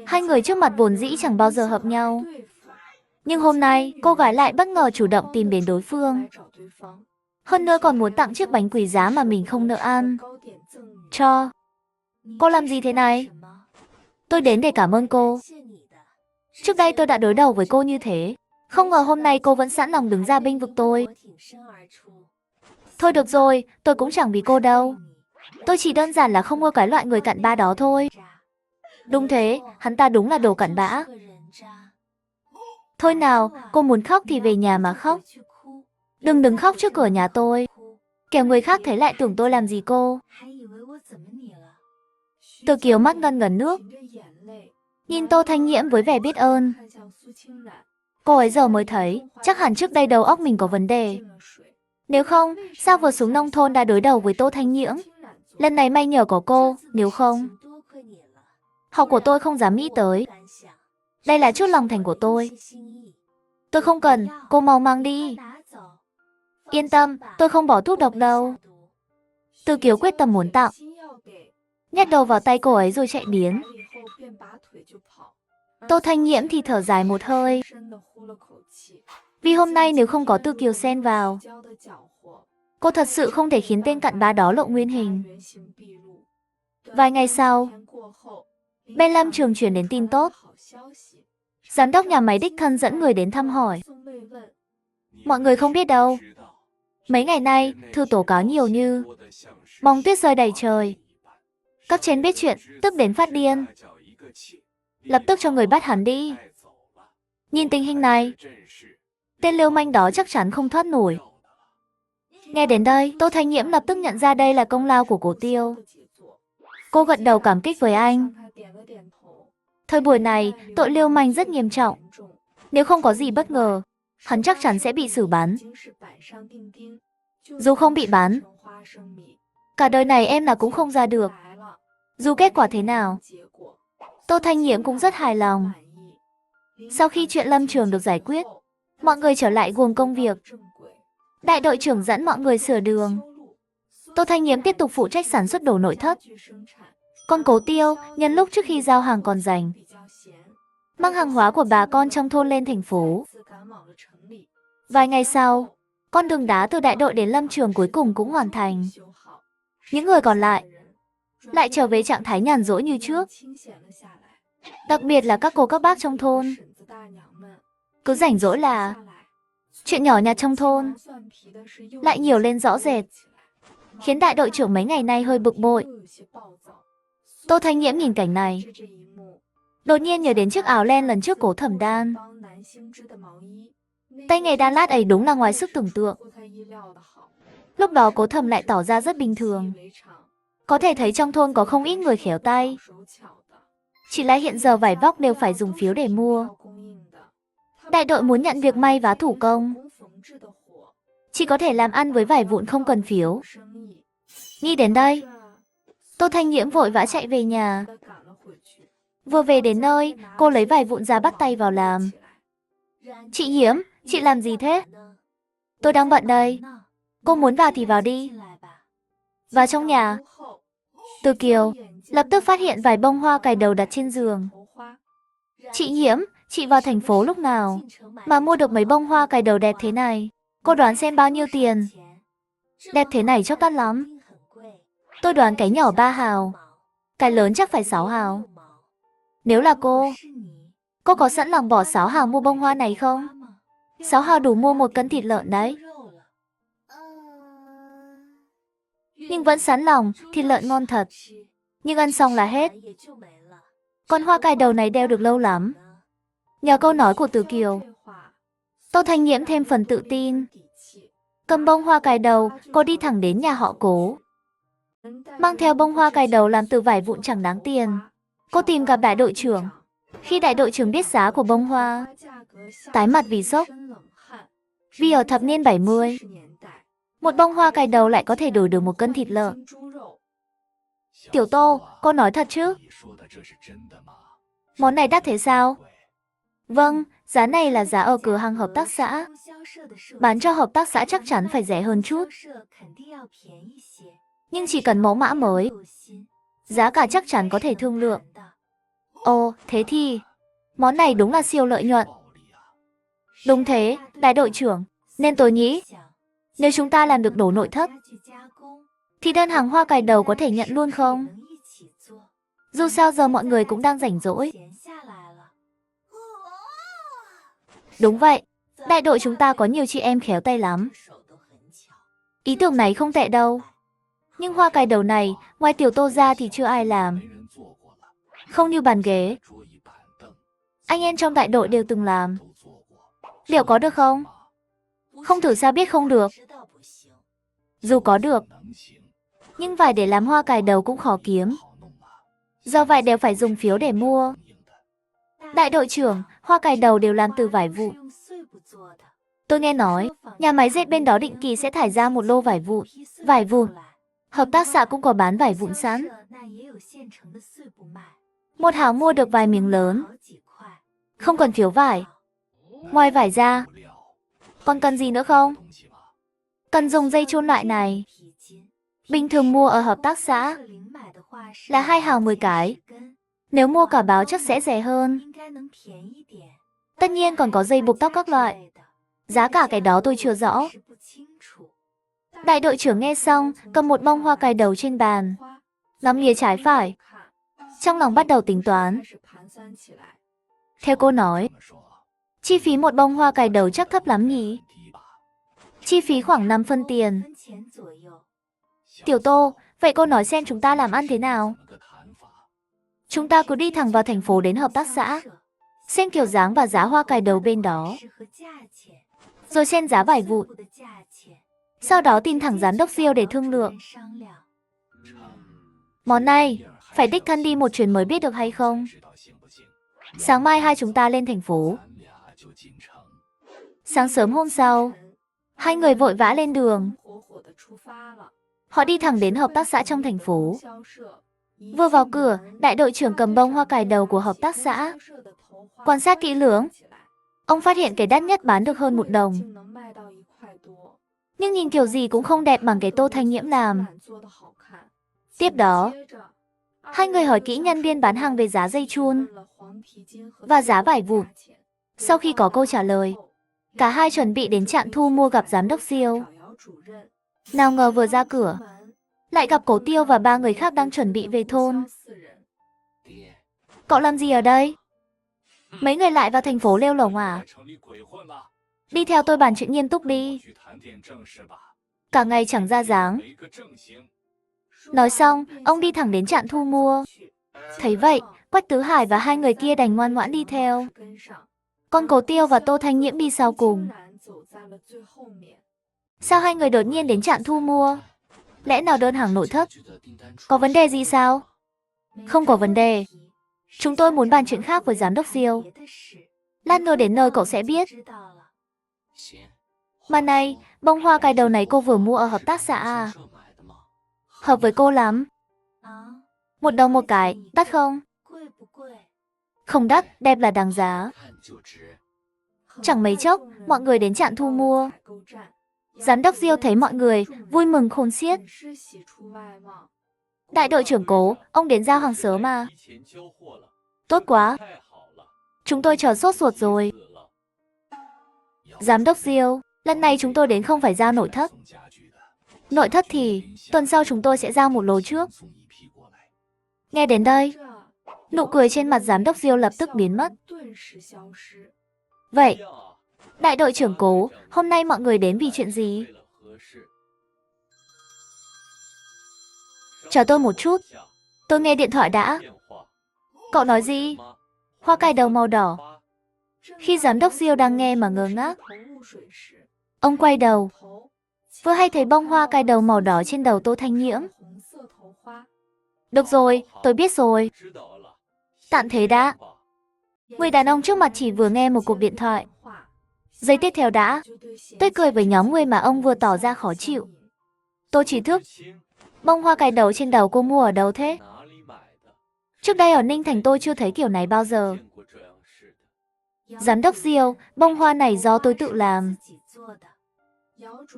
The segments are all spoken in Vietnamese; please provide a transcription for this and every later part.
Hai người trước mặt vốn dĩ chẳng bao giờ hợp nhau. Nhưng hôm nay, cô gái lại bất ngờ chủ động tìm đến đối phương. Hơn nữa còn muốn tặng chiếc bánh quý giá mà mình không nỡ ăn. Cho. Cô làm gì thế này? Tôi đến để cảm ơn cô. Trước đây tôi đã đối đầu với cô như thế. Không ngờ hôm nay cô vẫn sẵn lòng đứng ra bênh vực tôi. Thôi được rồi, tôi cũng chẳng vì cô đâu. Tôi chỉ đơn giản là không ưa cái loại người cặn bã đó thôi. Đúng thế, hắn ta đúng là đồ cặn bã. Thôi nào, cô muốn khóc thì về nhà mà khóc. Đừng đứng khóc trước cửa nhà tôi. Kẻo người khác thấy lại tưởng tôi làm gì cô. Từ Kiều mắt ngân ngấn nước. Nhìn Tô Thanh Nhiễm với vẻ biết ơn. Cô ấy giờ mới thấy, chắc hẳn trước đây đầu óc mình có vấn đề. Nếu không, sao vừa xuống nông thôn đã đối đầu với Tô Thanh Nhiễm? Lần này may nhờ có cô, nếu không. Học của tôi không dám nghĩ tới. Đây là chút lòng thành của tôi. Tôi không cần, cô mau mang đi. Yên tâm, tôi không bỏ thuốc độc đâu. Từ Kiều quyết tâm muốn tặng. Nhét đầu vào tay cô ấy rồi chạy biến. Tô Thanh Nhiễm thì thở dài một hơi. Vì hôm nay nếu không có Từ Kiều xen vào, cô thật sự không thể khiến tên cặn bã đó lộ nguyên hình. Vài ngày sau, bên Lâm Trường truyền đến tin tốt. Giám đốc nhà máy đích thân dẫn người đến thăm hỏi. Mọi người không biết đâu. Mấy ngày nay, thư tố cáo nhiều như bông tuyết rơi đầy trời. Cấp trên biết chuyện, tức đến phát điên. Lập tức cho người bắt hắn đi. Nhìn tình hình này, tên lưu manh đó chắc chắn không thoát nổi. Nghe đến đây, Tô Thanh Nhiễm lập tức nhận ra đây là công lao của Cố Tiêu. Cô gật đầu cảm kích với anh. Thời buổi này, tội lưu manh rất nghiêm trọng. Nếu không có gì bất ngờ, hắn chắc chắn sẽ bị xử bắn. Dù không bị bắn, cả đời này em là cũng không ra được. Dù kết quả thế nào, Tô Thanh Nhiễm cũng rất hài lòng. Sau khi chuyện Lâm Trường được giải quyết, mọi người trở lại guồng công việc. Đại đội trưởng dẫn mọi người sửa đường. Tô Thanh Nhiễm tiếp tục phụ trách sản xuất đồ nội thất. Còn Cố Tiêu, nhân lúc trước khi giao hàng còn rảnh, mang hàng hóa của bà con trong thôn lên thành phố. Vài ngày sau, con đường đá từ đại đội đến Lâm Trường cuối cùng cũng hoàn thành. Những người còn lại trở về trạng thái nhàn rỗi như trước. Đặc biệt là các cô các bác trong thôn. Cứ rảnh rỗi là chuyện nhỏ nhặt trong thôn lại nhiều lên rõ rệt, khiến đại đội trưởng mấy ngày nay hơi bực bội. Tô Thanh Nhiễm nhìn cảnh này, đột nhiên nhớ đến chiếc áo len lần trước Cố Thẩm đan. Tay nghề đan lát ấy đúng là ngoài sức tưởng tượng. Lúc đó Cố Thẩm lại tỏ ra rất bình thường. Có thể thấy trong thôn có không ít người khéo tay. Chỉ là hiện giờ vải vóc đều phải dùng phiếu để mua. Đại đội muốn nhận việc may vá thủ công, chỉ có thể làm ăn với vải vụn không cần phiếu. Nghĩ đến đây, Tô Thanh Nhiễm vội vã chạy về nhà. Vừa về đến nơi, cô lấy vải vụn ra bắt tay vào làm. Chị Nhiễm, chị làm gì thế? Tôi đang bận đây. Cô muốn vào thì vào đi. Vào trong nhà, Từ Kiều lập tức phát hiện vài bông hoa cài đầu đặt trên giường. Chị Nhiễm, chị vào thành phố lúc nào mà mua được mấy bông hoa cài đầu đẹp thế này? Cô đoán xem bao nhiêu tiền? Đẹp thế này chắc đắt lắm. Tôi đoán cái nhỏ 3 hào, cái lớn chắc phải 6 hào. Nếu là cô có sẵn lòng bỏ 6 hào mua bông hoa này không? 6 hào đủ mua 1 cân thịt lợn đấy. Nhưng vẫn sẵn lòng, thịt lợn ngon thật. Nhưng ăn xong là hết. Con hoa cài đầu này đeo được lâu lắm. Nhờ câu nói của Từ Kiều, Tô Thanh Nhiễm thêm phần tự tin. Cầm bông hoa cài đầu, cô đi thẳng đến nhà họ Cố. Mang theo bông hoa cài đầu làm từ vải vụn chẳng đáng tiền. Cô tìm gặp đại đội trưởng. Khi đại đội trưởng biết giá của bông hoa, tái mặt vì sốc. Vì ở thập niên 70, một bông hoa cài đầu lại có thể đổi được 1 cân thịt lợn. Tiểu Tô, cô nói thật chứ? Món này đắt thế sao? Vâng, giá này là giá ở cửa hàng hợp tác xã. Bán cho hợp tác xã chắc chắn phải rẻ hơn chút. Nhưng chỉ cần mẫu mã mới, giá cả chắc chắn có thể thương lượng. Ồ, thế thì, món này đúng là siêu lợi nhuận. Đúng thế, đại đội trưởng, nên tôi nghĩ, nếu chúng ta làm được đổ nội thất, thì đơn hàng hoa cải đầu có thể nhận luôn không? Dù sao giờ mọi người cũng đang rảnh rỗi. Đúng vậy, đại đội chúng ta có nhiều chị em khéo tay lắm. Ý tưởng này không tệ đâu. Nhưng hoa cải đầu này, ngoài tiểu Tô ra thì chưa ai làm. Không như bàn ghế. Anh em trong đại đội đều từng làm. Liệu có được không? Không thử sao biết không được. Dù có được, nhưng vải để làm hoa cải đầu cũng khó kiếm. Do vậy đều phải dùng phiếu để mua. Đại đội trưởng, hoa cải đầu đều làm từ vải vụn. Tôi nghe nói, nhà máy dệt bên đó định kỳ sẽ thải ra một lô vải vụn. Vải vụn. Hợp tác xã cũng có bán vải vụn sẵn. Một hảo mua được vài miếng lớn. Không cần phiếu vải. Ngoài vải ra, còn cần gì nữa không? Cần dùng dây chun loại này. Bình thường mua ở hợp tác xã là 2 hào 10 cái. Nếu mua cả báo chắc sẽ rẻ hơn. Tất nhiên còn có dây buộc tóc các loại. Giá cả cái đó tôi chưa rõ. Đại đội trưởng nghe xong, cầm một bông hoa cài đầu trên bàn. Ngắm nghía trái phải. Trong lòng bắt đầu tính toán. Theo cô nói, chi phí một bông hoa cài đầu chắc thấp lắm nhỉ? Chi phí khoảng 5 phân tiền. Tiểu Tô, vậy cô nói xem chúng ta làm ăn thế nào? Chúng ta cứ đi thẳng vào thành phố đến hợp tác xã. Xem kiểu dáng và giá hoa cài đầu bên đó. Rồi xem giá vải vụn. Sau đó tin thẳng giám đốc Diêu để thương lượng. Món này, phải đích thân đi một chuyến mới biết được hay không? Sáng mai hai chúng ta lên thành phố. Sáng sớm hôm sau, hai người vội vã lên đường. Họ đi thẳng đến hợp tác xã trong thành phố. Vừa vào cửa, đại đội trưởng cầm bông hoa cài đầu của hợp tác xã. Quan sát kỹ lưỡng, ông phát hiện cái đắt nhất bán được hơn 1 đồng. Nhưng nhìn kiểu gì cũng không đẹp bằng cái Tô Thanh Nhiễm làm. Tiếp đó, hai người hỏi kỹ nhân viên bán hàng về giá dây chun và giá vải vụn. Sau khi có câu trả lời, cả hai chuẩn bị đến trạm thu mua gặp giám đốc Diêu. Nào ngờ vừa ra cửa, lại gặp Cố Tiêu và 3 người khác đang chuẩn bị về thôn. Cậu làm gì ở đây? Mấy người lại vào thành phố lêu lổng à? Đi theo tôi bàn chuyện nghiêm túc đi. Cả ngày chẳng ra dáng. Nói xong, ông đi thẳng đến trạm thu mua. Thấy vậy, Quách Tứ Hải và hai người kia đành ngoan ngoãn đi theo. Còn Cố Tiêu và Tô Thanh Nhiễm đi sau cùng. Sao hai người đột nhiên đến trạm thu mua? Lẽ nào đơn hàng nội thất? Có vấn đề gì sao? Không có vấn đề. Chúng tôi muốn bàn chuyện khác với giám đốc Diêu. Lát nữa đến nơi cậu sẽ biết. Mà này, bông hoa cài đầu này cô vừa mua ở hợp tác xã à? Hợp với cô lắm. 1 đồng một cái, đắt không? Không đắt, đẹp là đáng giá. Chẳng mấy chốc, mọi người đến trạm thu mua. Giám đốc Diêu thấy mọi người, vui mừng khôn xiết. Đại đội trưởng Cố, ông đến giao hàng sớm mà. Tốt quá. Chúng tôi chờ sốt ruột rồi. Giám đốc Diêu, lần này chúng tôi đến không phải giao nội thất. Nội thất thì, tuần sau chúng tôi sẽ giao một lô trước. Nghe đến đây, nụ cười trên mặt giám đốc Diêu lập tức biến mất. Vậy, đại đội trưởng Cố, hôm nay mọi người đến vì chuyện gì? Chờ tôi một chút. Tôi nghe điện thoại đã. Cậu nói gì? Hoa cài đầu màu đỏ. Khi giám đốc Diêu đang nghe mà ngơ ngác, ông quay đầu. Vừa hay thấy bông hoa cài đầu màu đỏ trên đầu Tô Thanh Nhiễm. Được rồi, tôi biết rồi. Tạm thế đã. Người đàn ông trước mặt chỉ vừa nghe một cuộc điện thoại. Giây tiếp theo đã. Tôi cười với nhóm người mà ông vừa tỏ ra khó chịu. Tôi chỉ thức. Bông hoa cài đầu trên đầu cô mua ở đâu thế? Trước đây ở Ninh Thành tôi chưa thấy kiểu này bao giờ. Giám đốc Diêu, bông hoa này do tôi tự làm.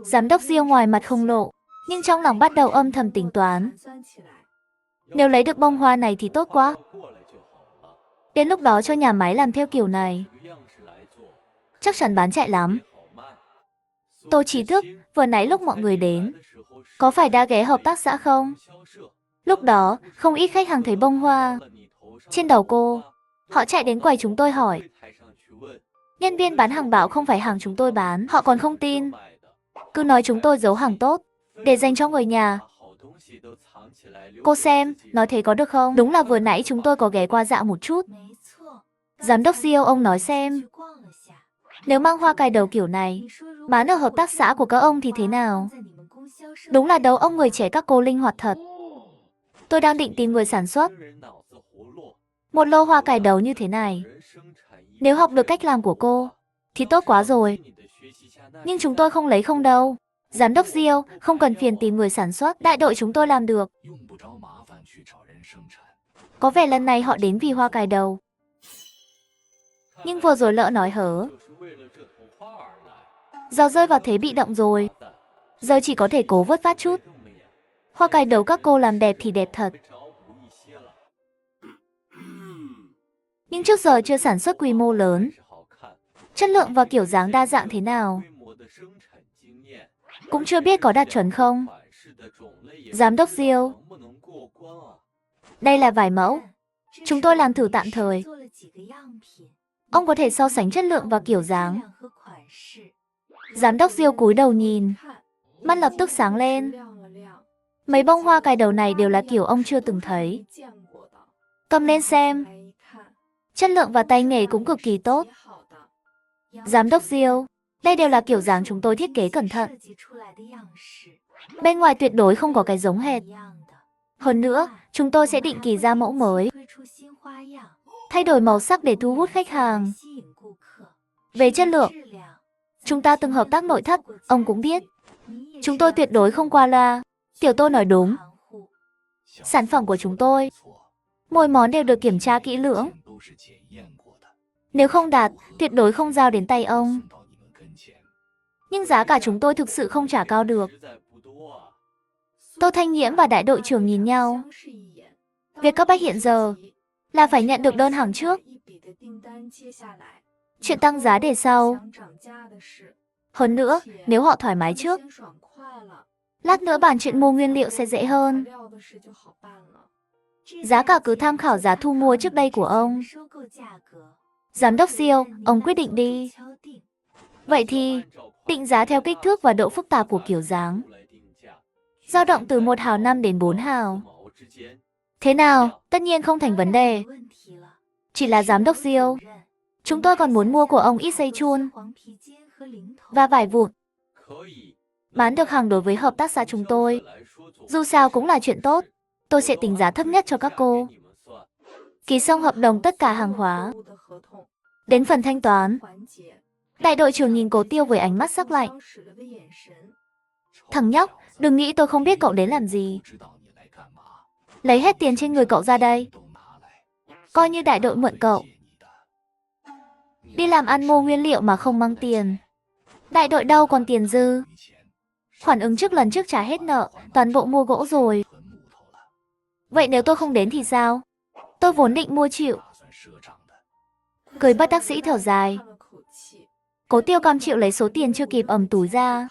Giám đốc Diêu ngoài mặt không lộ, nhưng trong lòng bắt đầu âm thầm tính toán. Nếu lấy được bông hoa này thì tốt quá. Đến lúc đó cho nhà máy làm theo kiểu này, chắc chắn bán chạy lắm. Tô Chí Thức, vừa nãy lúc mọi người đến, có phải đã ghé hợp tác xã không? Lúc đó, không ít khách hàng thấy bông hoa trên đầu cô. Họ chạy đến quầy chúng tôi hỏi. Nhân viên bán hàng bảo không phải hàng chúng tôi bán, họ còn không tin. Cứ nói chúng tôi giấu hàng tốt, để dành cho người nhà. Cô xem, nói thế có được không? Đúng là vừa nãy chúng tôi có ghé qua dạo một chút. Giám đốc CEO ông nói xem, nếu mang hoa cài đầu kiểu này, bán ở hợp tác xã của các ông thì thế nào? Đúng là đầu ông người trẻ các cô linh hoạt thật. Tôi đang định tìm người sản xuất một lô hoa cài đầu như thế này. Nếu học được cách làm của cô, thì tốt quá rồi. Nhưng chúng tôi không lấy không đâu. Giám đốc Diêu, không cần phiền tìm người sản xuất, đại đội chúng tôi làm được. Có vẻ lần này họ đến vì hoa cài đầu. Nhưng vừa rồi lỡ nói hớ. Giờ rơi vào thế bị động rồi. Giờ chỉ có thể cố vớt vát chút. Hoa cài đầu các cô làm đẹp thì đẹp thật. Nhưng trước giờ chưa sản xuất quy mô lớn. Chất lượng và kiểu dáng đa dạng thế nào? Cũng chưa biết có đạt chuẩn không? Giám đốc Diêu, đây là vài mẫu. Chúng tôi làm thử tạm thời. Ông có thể so sánh chất lượng và kiểu dáng. Giám đốc Diêu cúi đầu nhìn. Mắt lập tức sáng lên. Mấy bông hoa cài đầu này đều là kiểu ông chưa từng thấy. Cầm lên xem. Chất lượng và tay nghề cũng cực kỳ tốt. Giám đốc Diêu, đây đều là kiểu dáng chúng tôi thiết kế cẩn thận. Bên ngoài tuyệt đối không có cái giống hệt. Hơn nữa, chúng tôi sẽ định kỳ ra mẫu mới. Thay đổi màu sắc để thu hút khách hàng. Về chất lượng, chúng ta từng hợp tác nội thất, ông cũng biết. Chúng tôi tuyệt đối không qua loa. Tiểu Tô nói đúng. Sản phẩm của chúng tôi, mỗi món đều được kiểm tra kỹ lưỡng. Nếu không đạt, tuyệt đối không giao đến tay ông. Nhưng giá cả chúng tôi thực sự không trả cao được. Tô Thanh Nhiễm và đại đội trưởng nhìn nhau. Việc cấp bách hiện giờ là phải nhận được đơn hàng trước. Chuyện tăng giá để sau. Hơn nữa, nếu họ thoải mái trước, lát nữa bàn chuyện mua nguyên liệu sẽ dễ hơn. Giá cả cứ tham khảo giá thu mua trước đây của ông. Giám đốc Siêu, ông quyết định đi. Vậy thì, định giá theo kích thước và độ phức tạp của kiểu dáng. Dao động từ 1 hào 5 đến 4 hào. Thế nào, tất nhiên không thành vấn đề. Chỉ là giám đốc Siêu, chúng tôi còn muốn mua của ông ít dây chun và vải vụn. Bán được hàng đối với hợp tác xã chúng tôi. Dù sao cũng là chuyện tốt. Tôi sẽ tính giá thấp nhất cho các cô. Ký xong hợp đồng tất cả hàng hóa. Đến phần thanh toán, đại đội trưởng nhìn Cố Tiêu với ánh mắt sắc lạnh. Thằng nhóc, đừng nghĩ tôi không biết cậu đến làm gì. Lấy hết tiền trên người cậu ra đây. Coi như đại đội mượn cậu. Đi làm ăn mua nguyên liệu mà không mang tiền. Đại đội đâu còn tiền dư. Khoản ứng trước lần trước trả hết nợ, toàn bộ mua gỗ rồi. Vậy nếu tôi không đến thì sao? Tôi vốn định mua chịu. Cười bất đắc dĩ thở dài. Cố Tiêu cam chịu lấy số tiền chưa kịp ẩm túi ra.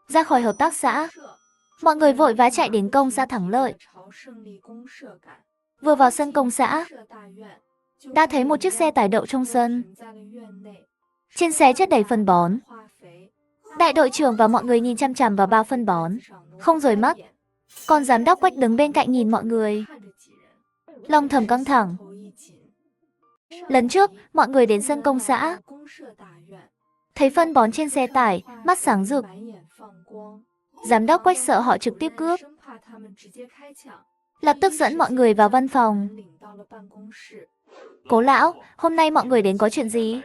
Ra khỏi hợp tác xã, mọi người vội vã chạy đến công xã Thắng Lợi. Vừa vào sân công xã, đã thấy một chiếc xe tải đậu trong sân. Trên xe chất đầy phân bón. Đại đội trưởng và mọi người nhìn chăm chằm vào bao phân bón, không rời mắt. Còn giám đốc Quách đứng bên cạnh nhìn mọi người. Lòng thầm căng thẳng. Lần trước, mọi người đến sân công xã, thấy phân bón trên xe tải, mắt sáng rực. Giám đốc Quách sợ họ trực tiếp cướp. Lập tức dẫn mọi người vào văn phòng. Cố lão, hôm nay mọi người đến có chuyện gì?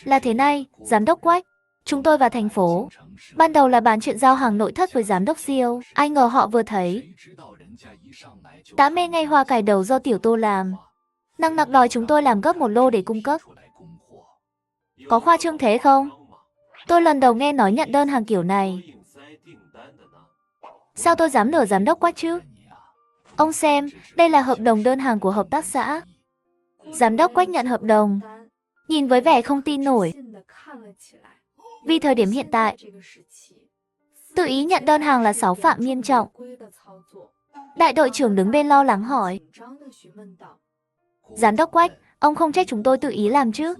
Là thế này, giám đốc Quách, chúng tôi vào thành phố. Ban đầu là bàn chuyện giao hàng nội thất với giám đốc Siêu. Ai ngờ họ vừa thấy đã mê ngay hoa cài đầu do Tiểu Tô làm. Năng nặc đòi chúng tôi làm gấp một lô để cung cấp. Có khoa trương thế không? Tôi lần đầu nghe nói nhận đơn hàng kiểu này. Sao tôi dám lừa giám đốc Quách chứ? Ông xem, đây là hợp đồng đơn hàng của hợp tác xã. Giám đốc Quách nhận hợp đồng, nhìn với vẻ không tin nổi. Vì thời điểm hiện tại, tự ý nhận đơn hàng là xáo phạm nghiêm trọng. Đại đội trưởng đứng bên lo lắng hỏi. Giám đốc Quách, ông không trách chúng tôi tự ý làm chứ?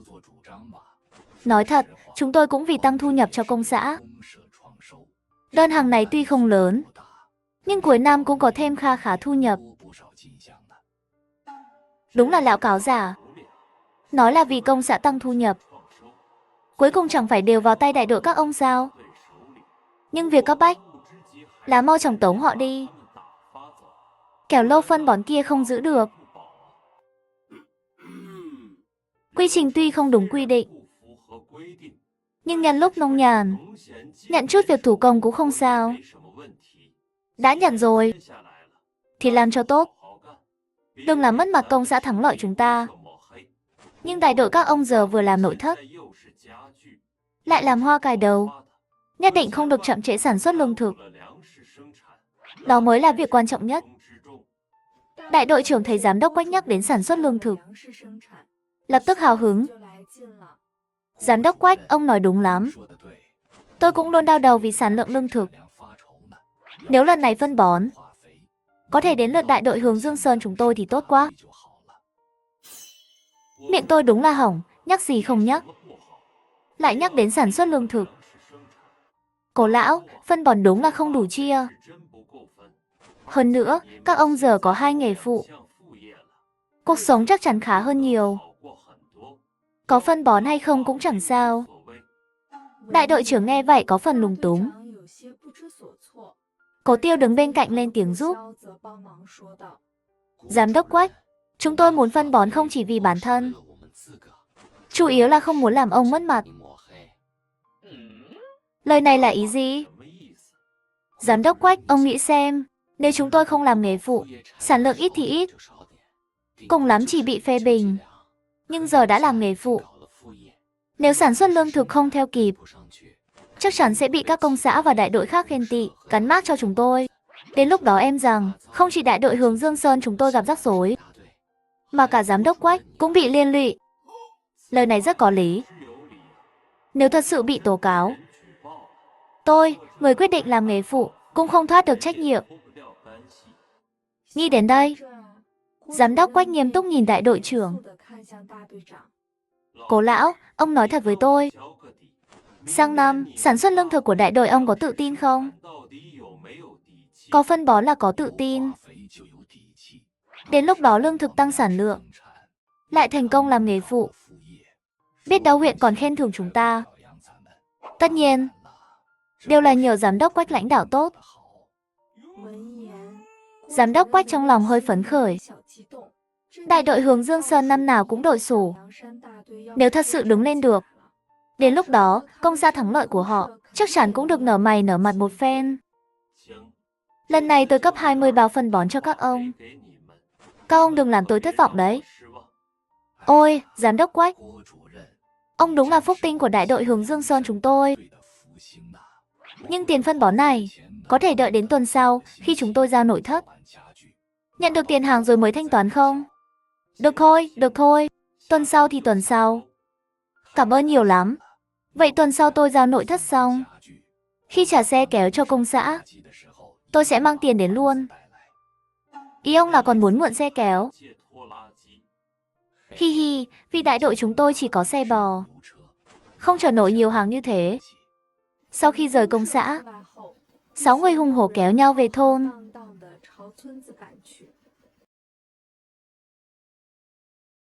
Nói thật, chúng tôi cũng vì tăng thu nhập cho công xã. Đơn hàng này tuy không lớn, nhưng cuối năm cũng có thêm kha khá thu nhập. Đúng là lão cáo giả. Nói là vì công xã tăng thu nhập, cuối cùng chẳng phải đều vào tay đại đội các ông sao? Nhưng việc cấp bách là mau chóng tống họ đi, kẻo lâu phân bón kia không giữ được. Quy trình tuy không đúng quy định, nhưng nhân lúc nông nhàn, nhận chút việc thủ công cũng không sao. Đã nhận rồi, thì làm cho tốt. Đừng làm mất mặt công xã thắng lợi chúng ta. Nhưng đại đội các ông giờ vừa làm nội thất, lại làm hoa cài đầu. Nhất định không được chậm trễ sản xuất lương thực. Đó mới là việc quan trọng nhất. Đại đội trưởng thấy giám đốc Quách nhắc đến sản xuất lương thực, lập tức hào hứng. Giám đốc Quách, ông nói đúng lắm. Tôi cũng luôn đau đầu vì sản lượng lương thực. Nếu lần này phân bón có thể đến lượt đại đội Hướng Dương Sơn chúng tôi thì tốt quá. Miệng tôi đúng là hỏng, nhắc gì không nhắc. Lại nhắc đến sản xuất lương thực. Cố lão, phân bón đúng là không đủ chia. Hơn nữa, các ông giờ có 2 nghề phụ. Cuộc sống chắc chắn khá hơn nhiều. Có phân bón hay không cũng chẳng sao. Đại đội trưởng nghe vậy có phần lúng túng. Cố Tiêu đứng bên cạnh lên tiếng giúp. Giám đốc Quách, chúng tôi muốn phân bón không chỉ vì bản thân, chủ yếu là không muốn làm ông mất mặt. Lời này là ý gì? Giám đốc Quách, ông nghĩ xem, nếu chúng tôi không làm nghề phụ, sản lượng ít thì ít, cùng lắm chỉ bị phê bình. Nhưng giờ đã làm nghề phụ, nếu sản xuất lương thực không theo kịp, chắc chắn sẽ bị các công xã và đại đội khác ghen tị, gắn mác cho chúng tôi. Đến lúc đó em rằng, không chỉ đại đội Hướng Dương Sơn chúng tôi gặp rắc rối, mà cả giám đốc Quách cũng bị liên lụy. Lời này rất có lý. Nếu thật sự bị tố cáo, tôi, người quyết định làm nghề phụ, cũng không thoát được trách nhiệm. Nghĩ đến đây, giám đốc Quách nghiêm túc nhìn đại đội trưởng. Cố lão, ông nói thật với tôi, sang năm, sản xuất lương thực của đại đội ông có tự tin không? Có phân bón là có tự tin. Đến lúc đó lương thực tăng sản lượng, lại thành công làm nghề phụ, biết đâu huyện còn khen thưởng chúng ta. Tất nhiên, đều là nhờ giám đốc Quách lãnh đạo tốt. Giám đốc Quách trong lòng hơi phấn khởi. Đại đội Hướng Dương Sơn năm nào cũng đội sổ. Nếu thật sự đứng lên được, đến lúc đó, công xã thắng lợi của họ chắc chắn cũng được nở mày nở mặt một phen. Lần này tôi cấp 20 bao phân bón cho các ông. Các ông đừng làm tôi thất vọng đấy. Ôi, giám đốc Quách, ông đúng là phúc tinh của đại đội Hướng Dương Sơn chúng tôi. Nhưng tiền phân bón này có thể đợi đến tuần sau khi chúng tôi giao nội thất. Nhận được tiền hàng rồi mới thanh toán không? Được thôi. Tuần sau thì tuần sau. Cảm ơn nhiều lắm. Vậy tuần sau tôi giao nội thất xong, khi trả xe kéo cho công xã, tôi sẽ mang tiền đến luôn. Ý ông là còn muốn mượn xe kéo? Hi hi, vì đại đội chúng tôi chỉ có xe bò, không chở nổi nhiều hàng như thế. Sau khi rời công xã, 6 người hùng hổ kéo nhau về thôn.